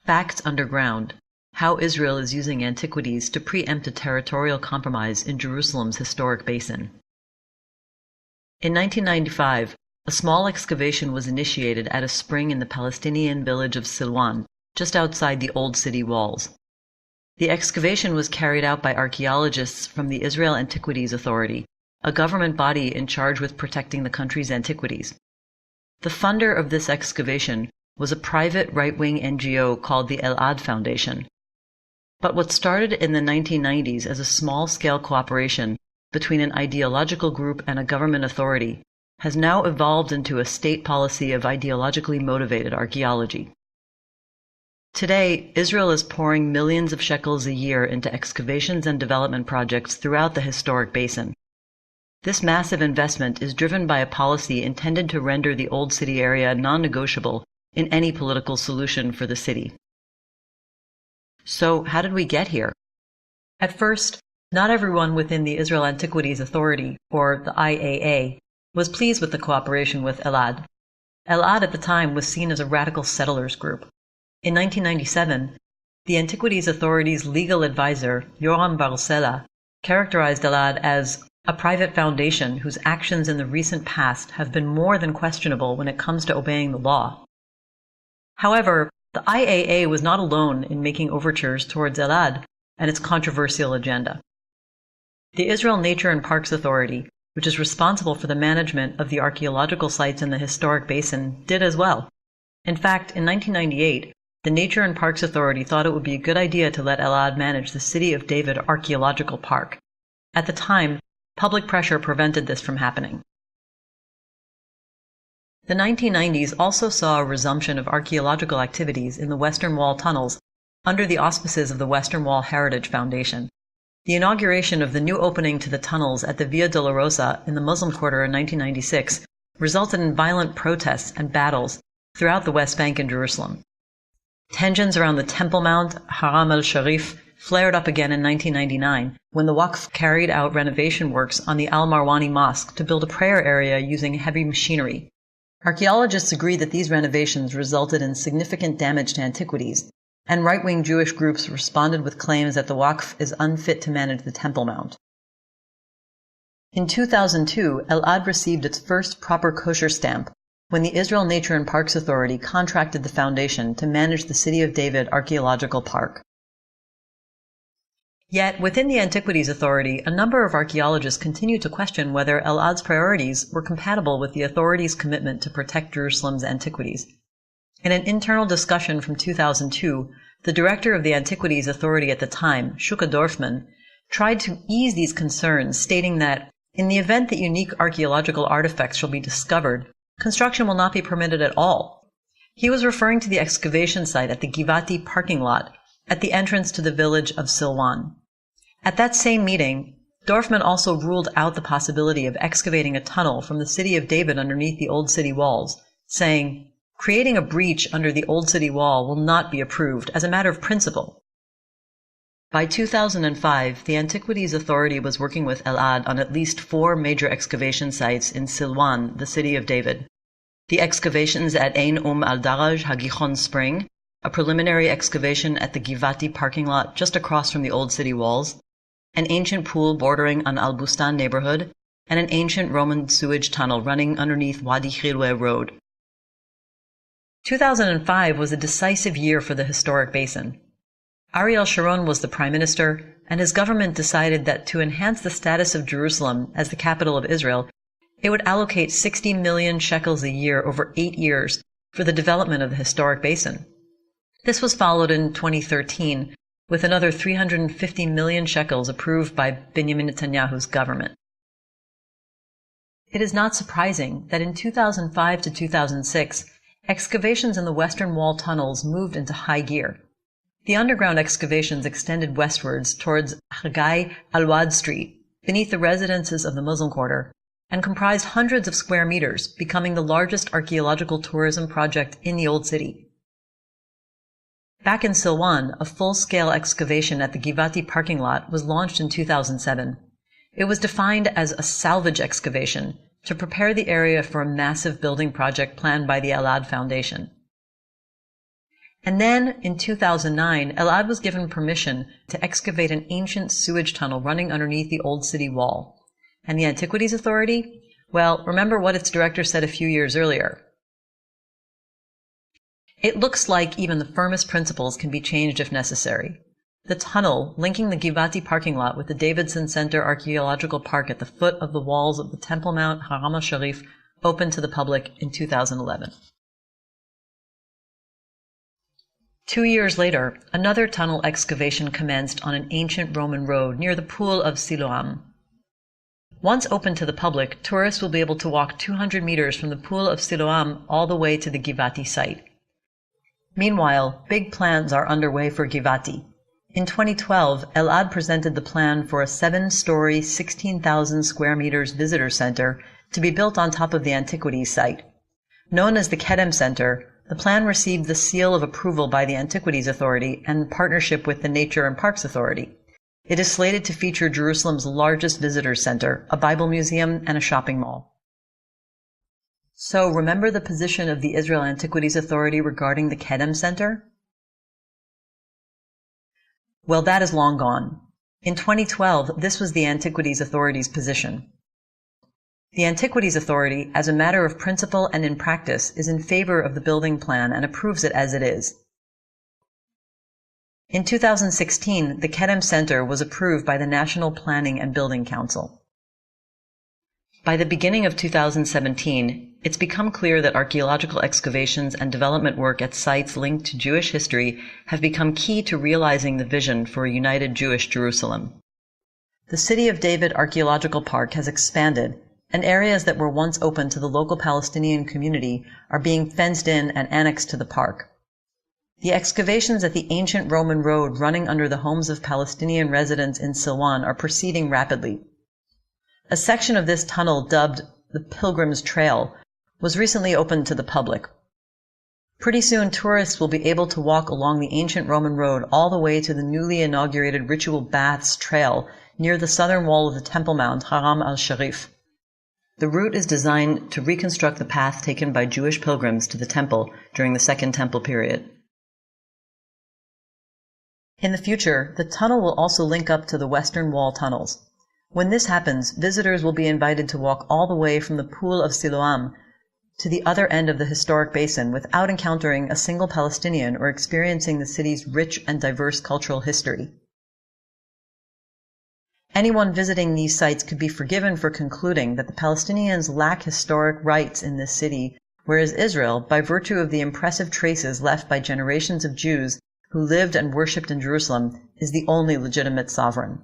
Facts Underground: How Israel is Using Antiquities to Preempt a Territorial Compromise in Jerusalem's Historic Basin. In 1995, a small excavation was initiated at a spring in the Palestinian village of Silwan, just outside the Old City walls. The excavation was carried out by archaeologists from the Israel Antiquities Authority, a government body in charge with protecting the country's antiquities. The funder of this excavation was a private right-wing NGO called the OId Foundation. But what started in the 1990s as a small-scale cooperation between an ideological group and a government authority has now evolved into a state policy of ideologically motivated archaeology. Today, Israel is pouring millions of shekels a year into excavations and development projects throughout the historic basin. This massive investment is driven by a policy intended to render the Old City area non-negotiable in any political solution for the city. So, how did we get here? At first, not everyone within the Israel Antiquities Authority, or the IAA, was pleased with the cooperation with OId. OId at the time was seen as a radical settlers group. In 1997, the Antiquities Authority's legal advisor, Yoram Barcela, characterized OId as a private foundation whose actions in the recent past have been more than questionable when it comes to obeying the law. However, the IAA was not alone in making overtures towards OId and its controversial agenda. The Israel Nature and Parks Authority, which is responsible for the management of the archaeological sites in the historic basin, did as well. In fact, in 1998, the Nature and Parks Authority thought it would be a good idea to let OId manage the City of David Archaeological Park. At the time, public pressure prevented this from happening. The 1990s also saw a resumption of archaeological activities in the Western Wall tunnels under the auspices of the Western Wall Heritage Foundation. The inauguration of the new opening to the tunnels at the Via Dolorosa in the Muslim Quarter in 1996 resulted in violent protests and battles throughout the West Bank and Jerusalem. Tensions around the Temple Mount, Haram a-Sharif, flared up again in 1999 when the Waqf carried out renovation works on the Al-Marwani Mosque to build a prayer area using heavy machinery. Archaeologists agree that these renovations resulted in significant damage to antiquities, and right-wing Jewish groups responded with claims that the Waqf is unfit to manage the Temple Mount. In 2002, OId received its first proper kosher stamp when the Israel Nature and Parks Authority contracted the foundation to manage the City of David Archaeological Park. Yet, within the Antiquities Authority, a number of archaeologists continue to question whether OId's priorities were compatible with the authority's commitment to protect Jerusalem's antiquities. In an internal discussion from 2002, the director of the Antiquities Authority at the time, Shuka Dorfman, tried to ease these concerns, stating that, in the event that unique archaeological artifacts shall be discovered, construction will not be permitted at all. He was referring to the excavation site at the Givati parking lot at the entrance to the village of Silwan. At that same meeting, Dorfman also ruled out the possibility of excavating a tunnel from the City of David underneath the Old City walls, saying, "Creating a breach under the Old City wall will not be approved as a matter of principle." By 2005, the Antiquities Authority was working with OId on at least 4 major excavation sites in Silwan, the City of David. The excavations at Ein al-Daraj Hagichon Spring, a preliminary excavation at the Givati parking lot just across from the Old City walls, an ancient pool bordering on Al-Bustan neighborhood, and an ancient Roman sewage tunnel running underneath Wadi Khirweh Road. 2005 was a decisive year for the historic basin. Ariel Sharon was the prime minister, and his government decided that to enhance the status of Jerusalem as the capital of Israel, it would allocate 60 million shekels a year over 8 years for the development of the historic basin. This was followed in 2013 with another 350 million shekels approved by Benjamin Netanyahu's government. It is not surprising that in 2005 to 2006, excavations in the Western Wall tunnels moved into high gear. The underground excavations extended westwards towards Hagai Al-Wad Street, beneath the residences of the Muslim Quarter, and comprised hundreds of square meters, becoming the largest archaeological tourism project in the Old City. Back in Silwan, a full-scale excavation at the Givati parking lot was launched in 2007. It was defined as a salvage excavation to prepare the area for a massive building project planned by the OId Foundation. And then, in 2009, Elad was given permission to excavate an ancient sewage tunnel running underneath the old city wall. And the Antiquities Authority? Well, remember what its director said a few years earlier. It looks like even the firmest principles can be changed if necessary. The tunnel linking the Givati parking lot with the Davidson Center Archaeological Park at the foot of the walls of the Temple Mount a-Sharif opened to the public in 2011. 2 years later, another tunnel excavation commenced on an ancient Roman road near the pool of Silwan. Once open to the public, tourists will be able to walk 200 meters from the pool of Silwan all the way to the Givati site. Meanwhile, big plans are underway for Givati. In 2012, Elad presented the plan for a 7-story, 16,000 square meters visitor center to be built on top of the Antiquities site. Known as the Kedem Center, the plan received the seal of approval by the Antiquities Authority and partnership with the Nature and Parks Authority. It is slated to feature Jerusalem's largest visitor center, a Bible museum, and a shopping mall. So, remember the position of the Israel Antiquities Authority regarding the Kedem Center? Well, that is long gone. In 2012, this was the Antiquities Authority's position. The Antiquities Authority, as a matter of principle and in practice, is in favor of the building plan and approves it as it is. In 2016, the Kedem Center was approved by the National Planning and Building Council. By the beginning of 2017, it's become clear that archaeological excavations and development work at sites linked to Jewish history have become key to realizing the vision for a united Jewish Jerusalem. The City of David Archaeological Park has expanded, and areas that were once open to the local Palestinian community are being fenced in and annexed to the park. The excavations at the ancient Roman road running under the homes of Palestinian residents in Silwan are proceeding rapidly. A section of this tunnel, dubbed the Pilgrim's Trail, was recently opened to the public. Pretty soon, tourists will be able to walk along the ancient Roman road all the way to the newly inaugurated Ritual Baths Trail near the southern wall of the Temple Mount, a-Sharif. The route is designed to reconstruct the path taken by Jewish pilgrims to the temple during the Second Temple period. In the future, the tunnel will also link up to the Western Wall tunnels. When this happens, visitors will be invited to walk all the way from the pool of Silwan to the other end of the historic basin without encountering a single Palestinian or experiencing the city's rich and diverse cultural history. Anyone visiting these sites could be forgiven for concluding that the Palestinians lack historic rights in this city, whereas Israel, by virtue of the impressive traces left by generations of Jews who lived and worshipped in Jerusalem, is the only legitimate sovereign.